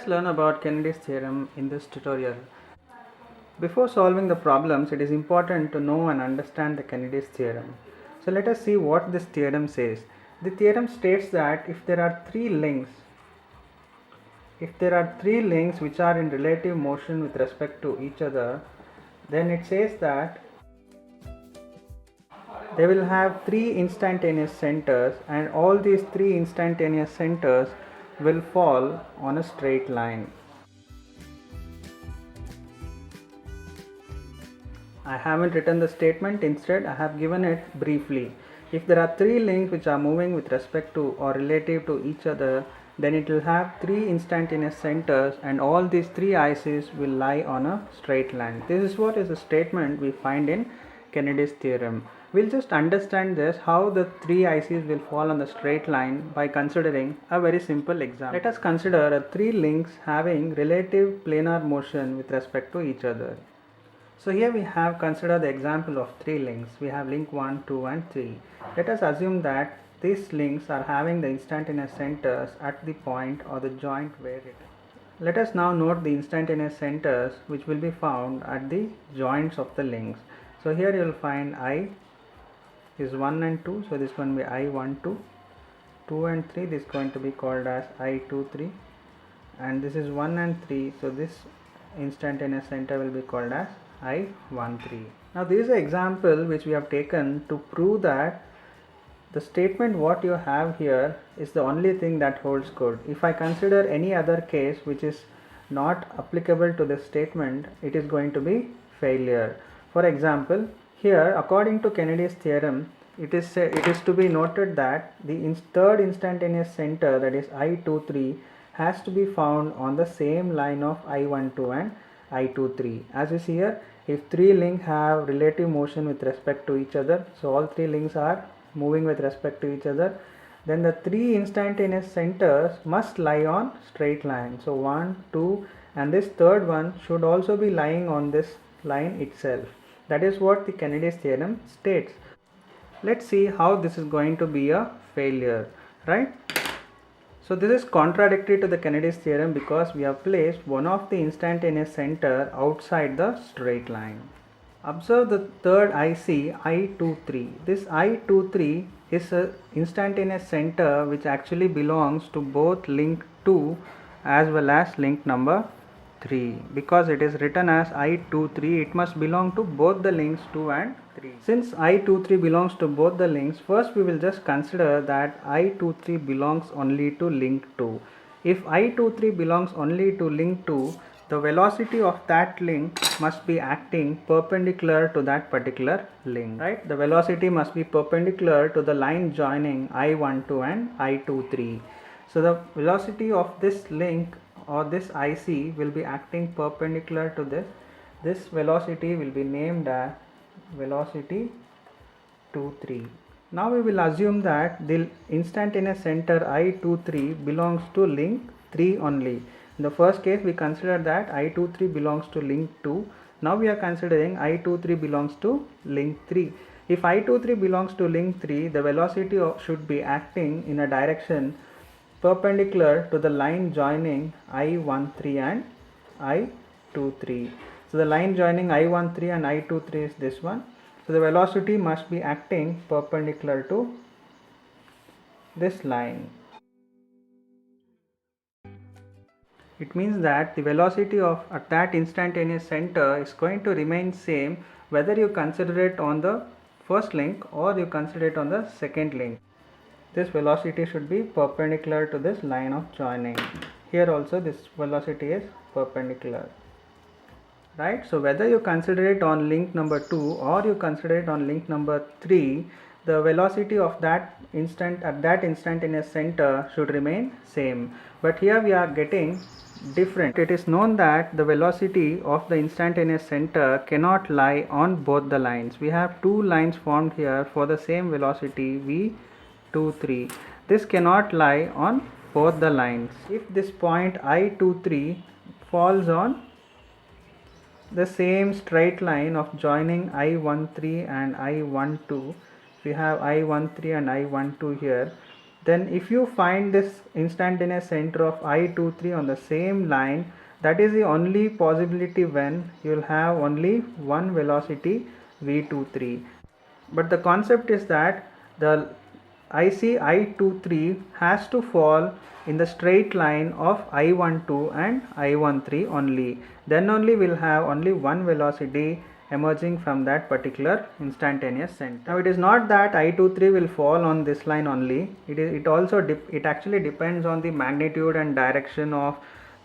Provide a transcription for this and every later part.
us learn about Kennedy's theorem in this tutorial. Before solving the problems, it is important to know and understand the Kennedy's theorem. So let us see what this theorem says. The theorem states that if there are three links which are in relative motion with respect to each other, then it says that they will have three instantaneous centers, and all these three instantaneous centers will fall on a straight line. I haven't written the statement, instead I have given it briefly. If there are three links which are moving with respect to or relative to each other, then it will have three instantaneous centers, and all these three ICs will lie on a straight line. This is what is a statement we find in Kennedy's theorem. We'll just understand this, how the three ICs will fall on the straight line, by considering a very simple example. Let us consider three links having relative planar motion with respect to each other. So here we have considered the example of three links. We have link 1, 2 and 3. Let us assume that these links are having the instantaneous centers at the point or the joint where it is. Let us now note the instantaneous centers which will be found at the joints of the links. So here you will find I is 1 and 2, so this one will be I12, 2 and 3, this is going to be called as I23, and this is 1 and 3, so this instantaneous center will be called as I13. Now this is an example which we have taken to prove that the statement what you have here is the only thing that holds good. If I consider any other case which is not applicable to this statement, it is going to be failure. For example, here according to Kennedy's theorem, it is to be noted that the third instantaneous center, that is I23, has to be found on the same line of I12 and I23. As you see here, if three links have relative motion with respect to each other, so all three links are moving with respect to each other, then the three instantaneous centers must lie on straight line. So 1, 2 and this third one should also be lying on this line itself. That is what the Kennedy's theorem states. Let's see how this is going to be a failure, right? So this is contradictory to the Kennedy's theorem because we have placed one of the instantaneous center outside the straight line. Observe the third IC, I23. This I23 is an instantaneous center which actually belongs to both link 2 as well as link number 3. Because it is written as I23, it must belong to both the links 2 and 3. Since I23 belongs to both the links, first we will just consider that I23 belongs only to link 2. If I23 belongs only to link 2, the velocity of that link must be acting perpendicular to that particular link, right? The velocity must be perpendicular to the line joining I12 and I23. So the velocity of this link or this IC will be acting perpendicular to this. This velocity will be named as velocity 23. Now we will assume that the instantaneous center I23 belongs to link 3 only. In the first case we consider that I23 belongs to link 2. Now we are considering I23 belongs to link 3. If I23 belongs to link 3, the velocity should be acting in a direction perpendicular to the line joining I13 and I23. So the line joining I13 and I23 is this one. So the velocity must be acting perpendicular to this line. It means that the velocity at that instantaneous center is going to remain same whether you consider it on the first link or you consider it on the second link. This velocity should be perpendicular to this line of joining. Here also this velocity is perpendicular, right? So whether you consider it on link number 2 or you consider it on link number 3, the velocity of that instantaneous center should remain same. But here we are getting different. It is known that the velocity of the instantaneous center cannot lie on both the lines. We have two lines formed here for the same velocity V23. This cannot lie on both the lines. If this point I23 falls on the same straight line of joining I13 and I12, we have I13 and I12 here, then if you find this instantaneous center of I23 on the same line, that is the only possibility when you will have only one velocity v23. But the concept is that the IC I23 has to fall in the straight line of I12 and I13 only. Then only we'll have only one velocity emerging from that particular instantaneous center. Now it is not that I23 will fall on this line only. It actually depends on the magnitude and direction of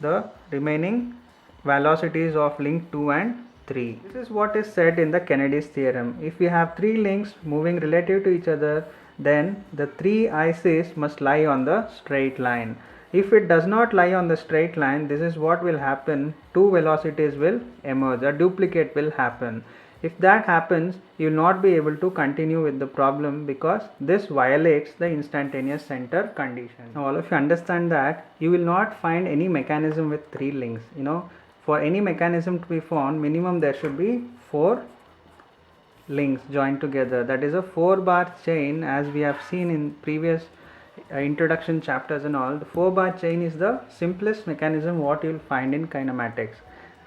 the remaining velocities of link 2 and 3. This is what is said in the Kennedy's theorem. If we have three links moving relative to each other, then the three ICs must lie on the straight line. If it does not lie on the straight line, this is what will happen. Two velocities will emerge, a duplicate will happen. If that happens, you will not be able to continue with the problem because this violates the instantaneous center condition. Now all of you understand that you will not find any mechanism with three links. For any mechanism to be found, minimum there should be 4 links joined together. That is a 4-bar chain, as we have seen in previous introduction chapters and all. The 4-bar chain is the simplest mechanism what you will find in kinematics,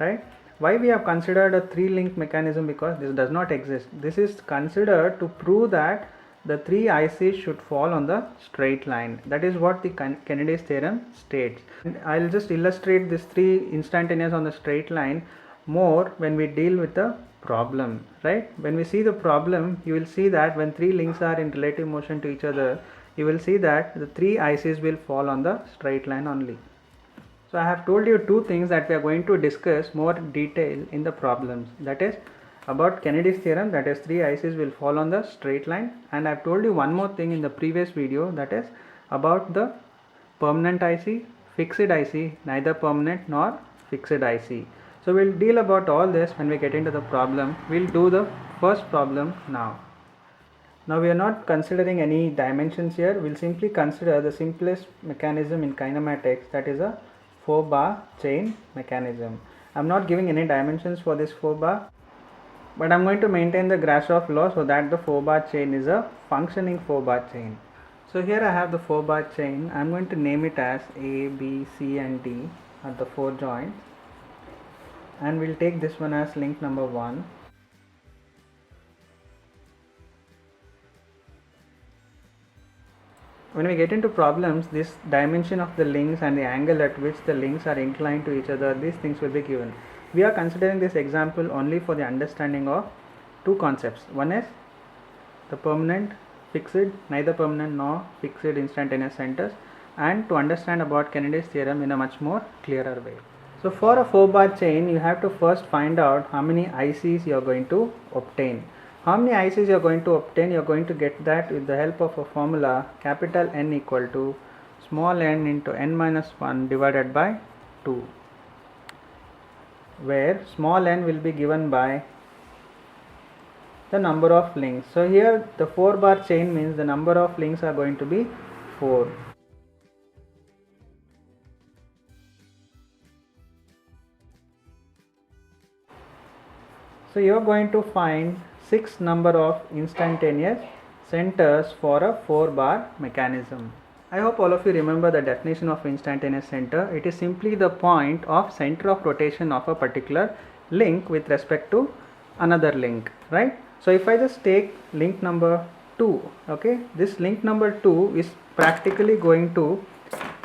right? Why we have considered a 3-link mechanism? Because this does not exist. This is considered to prove that the three ICs should fall on the straight line. That is what the Kennedy's theorem states. And I'll just illustrate this 3 instantaneous on the straight line more when we deal with the problem, right? When we see the problem, you will see that when 3 links are in relative motion to each other, you will see that the 3 ICs will fall on the straight line only. So I have told you 2 things that we are going to discuss more detail in the problems. That is about Kennedy's theorem, that is 3 ICs will fall on the straight line, and I have told you one more thing in the previous video, that is about the permanent IC, fixed IC, neither permanent nor fixed IC. So we'll deal about all this when we get into the problem. We'll do the first problem now. Now we are not considering any dimensions here. We'll simply consider the simplest mechanism in kinematics, that is a 4-bar chain mechanism. I'm not giving any dimensions for this 4-bar, but I'm going to maintain the Grashof law so that the 4-bar chain is a functioning 4-bar chain. So here I have the 4-bar chain. I'm going to name it as A, B, C and D at the 4 joints, and we'll take this one as link number 1. When we get into problems, this dimension of the links and the angle at which the links are inclined to each other, these things will be given. We are considering this example only for the understanding of 2 concepts. One is the permanent, fixed, neither permanent nor fixed instantaneous centers, and to understand about Kennedy's theorem in a much more clearer way. So for a 4-bar chain, you have to first find out how many ICs you are going to obtain. How many ICs you are going to obtain? You are going to get that with the help of a formula, capital N equal to small n into n minus 1 divided by 2, where small n will be given by the number of links. So here the 4-bar chain means the number of links are going to be 4. So you are going to find 6 number of instantaneous centers for a 4-bar mechanism. I hope all of you remember the definition of instantaneous center. It is simply the point of center of rotation of a particular link with respect to another link, right? So if I just take link number 2, okay, this link number 2 is practically going to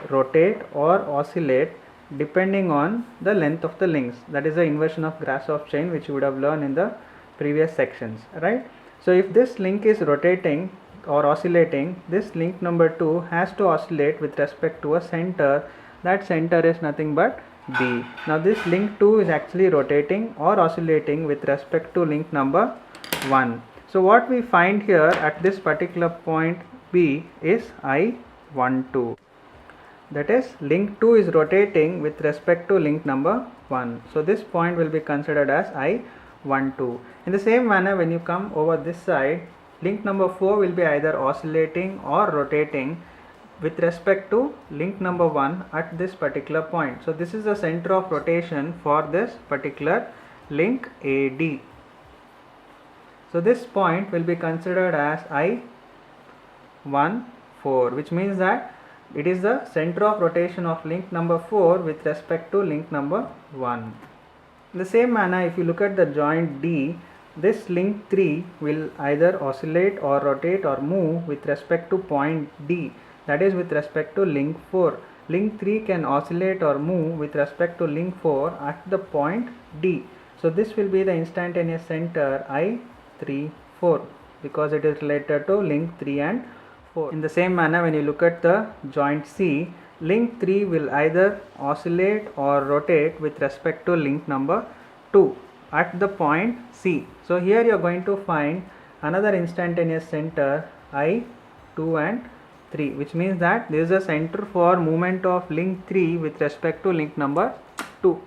rotate or oscillate depending on the length of the links. That is the inversion of Grashof chain, which you would have learned in the previous sections, right? So if this link is rotating or oscillating, this link number 2 has to oscillate with respect to a center. That center is nothing but B. Now this link 2 is actually rotating or oscillating with respect to link number 1. So what we find here at this particular point B is I12. That is, link 2 is rotating with respect to link number 1. So this point will be considered as I12. In the same manner, when you come over this side, link number 4 will be either oscillating or rotating with respect to link number 1 at this particular point. So this is the center of rotation for this particular link AD. So this point will be considered as I14. 4, which means that it is the center of rotation of link number 4 with respect to link number 1. In the same manner, if you look at the joint D, this link 3 will either oscillate or rotate or move with respect to point D, that is with respect to link 4. Link 3 can oscillate or move with respect to link 4 at the point D. So this will be the instantaneous center I34 because it is related to link 3 and 4. In the same manner, when you look at the joint C, link 3 will either oscillate or rotate with respect to link number 2 at the point C. So here you are going to find another instantaneous center I2 and 3, which means that there is a center for movement of link 3 with respect to link number 2.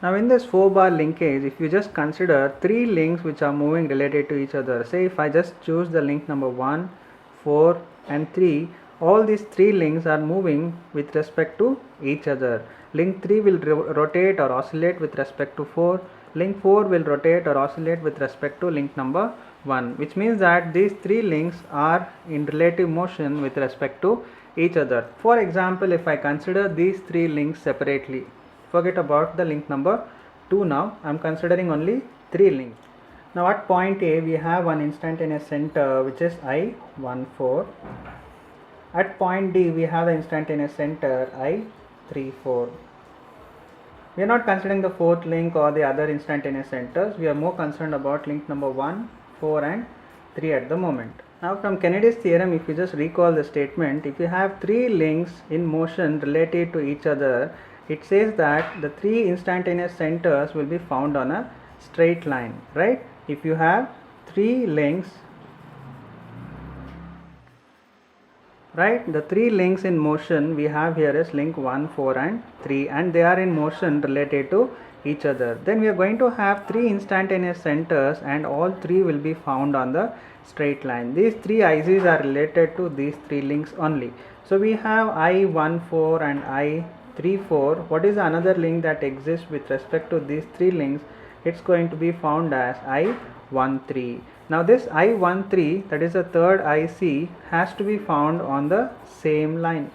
Now in this 4-bar linkage, if you just consider 3 links which are moving related to each other, say if I just choose the link number 1, 4 and 3, all these 3 links are moving with respect to each other. Link 3 will rotate or oscillate with respect to 4. Link 4 will rotate or oscillate with respect to link number 1, which means that these 3 links are in relative motion with respect to each other. For example, if I consider these 3 links separately, forget about the link number 2 now, I am considering only 3 links. Now at point A, we have one instantaneous center which is I14. At point D, we have the instantaneous center I34. We are not considering the 4th link or the other instantaneous centers. We are more concerned about link number 1, 4 and 3 at the moment. Now from Kennedy's theorem, if you just recall the statement, if you have 3 links in motion related to each other, it says that the 3 instantaneous centers will be found on a straight line, right? If you have 3 links, right, the 3 links in motion we have here is link 1, 4 and 3, and they are in motion related to each other. Then we are going to have 3 instantaneous centers and all 3 will be found on the straight line. These 3 ICs are related to these 3 links only. So we have I14 and I34. What is another link that exists with respect to these 3 links? It's going to be found as I13. Now this I13, that is the third IC, has to be found on the same line.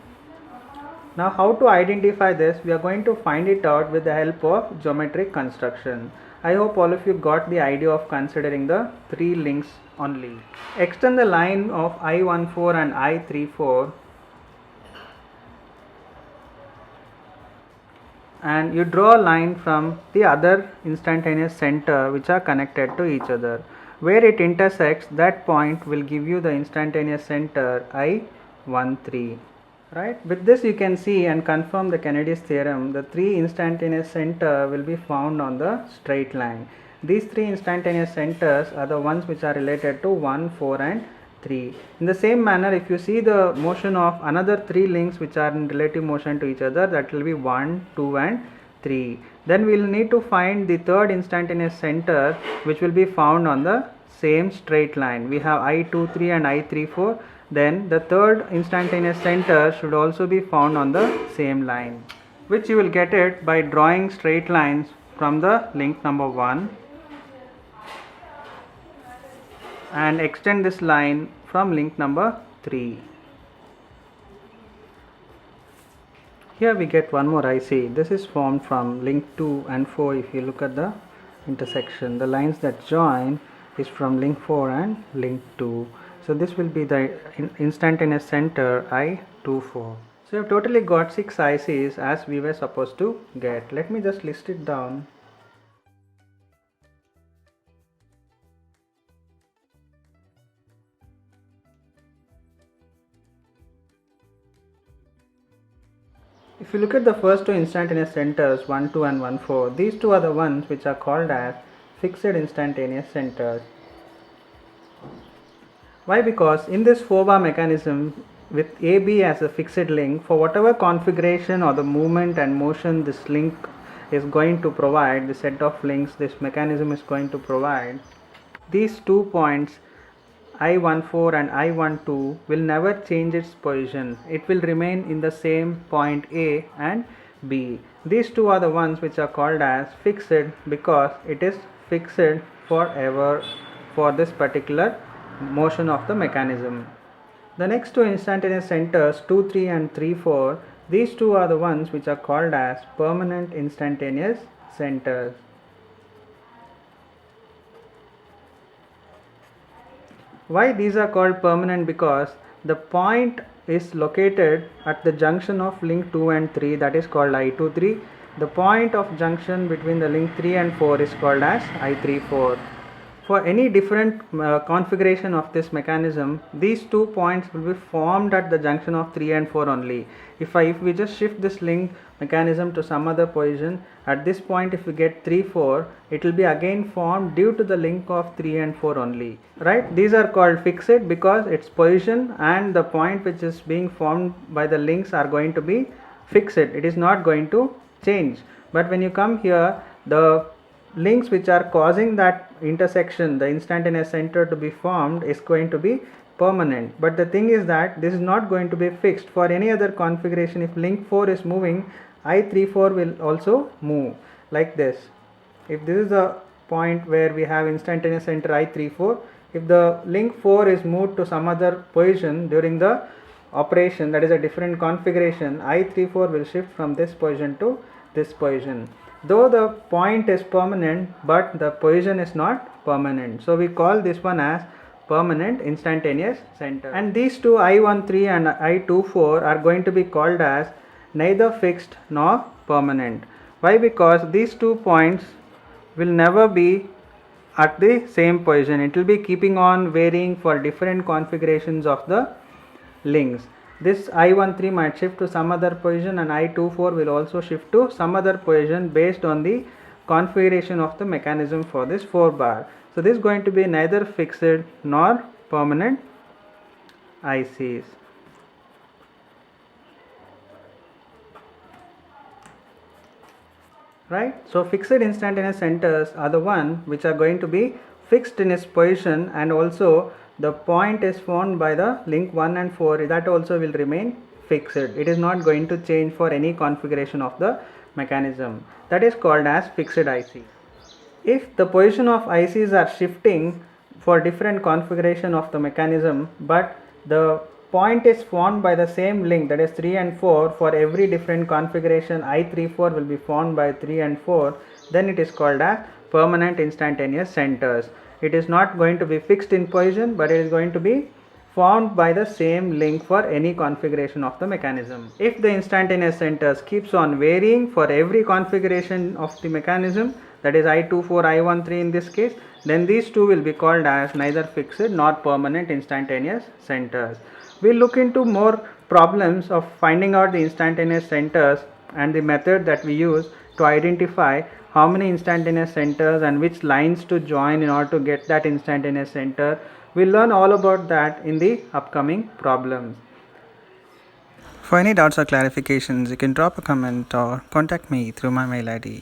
Now how to identify this? We are going to find it out with the help of geometric construction. I hope all of you got the idea of considering the 3 links only. Extend the line of I14 and I34 and you draw a line from the other instantaneous center which are connected to each other. Where it intersects, that point will give you the instantaneous center I13. Right? With this you can see and confirm the Kennedy's theorem. The 3 instantaneous center will be found on the straight line. These 3 instantaneous centers are the ones which are related to 1, 4 and 3. In the same manner, if you see the motion of another 3 links which are in relative motion to each other, that will be 1, 2 and 3. Then we will need to find the third instantaneous center which will be found on the same straight line. We have I23 and I34. Then the third instantaneous center should also be found on the same line, which you will get it by drawing straight lines from the link number 1 and extend this line from link number 3. Here we get one more IC. This is formed from link 2 and 4. If you look at the intersection, the lines that join is from link 4 and link 2. So this will be the instantaneous center I24. So we have totally got 6 ICs as we were supposed to get. Let me just list it down. If you look at the first 2 instantaneous centers 1, 2 and 1, 4, these 2 are the ones which are called as fixed instantaneous centers. Why? Because in this 4-bar mechanism with AB as a fixed link, for whatever configuration or the movement and motion this link is going to provide, the set of links this mechanism is going to provide, these 2 points I14 and I12 will never change its position. It will remain in the same point A and B. These 2 are the ones which are called as fixed because it is fixed forever for this particular motion of the mechanism. The next two instantaneous centers 2, 3 and 3, 4, these two are the ones which are called as permanent instantaneous centers. Why these are called permanent? Because the point is located at the junction of link 2 and 3, that is called I23. The point of junction between the link 3 and 4 is called as I34. For any different configuration of this mechanism, these 2 points will be formed at the junction of 3 and 4 only. If we just shift this link mechanism to some other position, at this point if we get 3, 4, it will be again formed due to the link of 3 and 4 only. Right? These are called fixed because its position and the point which is being formed by the links are going to be fixed. It is not going to change. But when you come here, the links which are causing that intersection, the instantaneous center to be formed, is going to be permanent. But the thing is that this is not going to be fixed. For any other configuration, if link 4 is moving, I34 will also move like this. If this is the point where we have instantaneous center I34, if the link 4 is moved to some other position during the operation, that is a different configuration, I34 will shift from this position to this position. Though the point is permanent, but the position is not permanent. So we call this one as permanent instantaneous center. And these two I13 and I24 are going to be called as neither fixed nor permanent. Why? Because these 2 points will never be at the same position. It will be keeping on varying for different configurations of the links. This I13 might shift to some other position and I24 will also shift to some other position based on the configuration of the mechanism for this 4 bar. So this is going to be neither fixed nor permanent ICs. Right? So fixed instantaneous centers are the one which are going to be fixed in its position, and also the point is formed by the link 1 and 4, that also will remain fixed. It is not going to change for any configuration of the mechanism. That is called as fixed IC. If the position of ICs are shifting for different configuration of the mechanism, but the point is formed by the same link, that is 3 and 4, for every different configuration I34 will be formed by 3 and 4, then it is called as permanent instantaneous centers. It is not going to be fixed in position, but it is going to be formed by the same link for any configuration of the mechanism. If the instantaneous centers keeps on varying for every configuration of the mechanism, that is I24, I13 in this case, then these two will be called as neither fixed nor permanent instantaneous centers. We'll look into more problems of finding out the instantaneous centers and the method that we use to identify how many instantaneous centers and which lines to join in order to get that instantaneous center. We'll learn all about that in the upcoming problems. For any doubts or clarifications, you can drop a comment or contact me through my mail ID.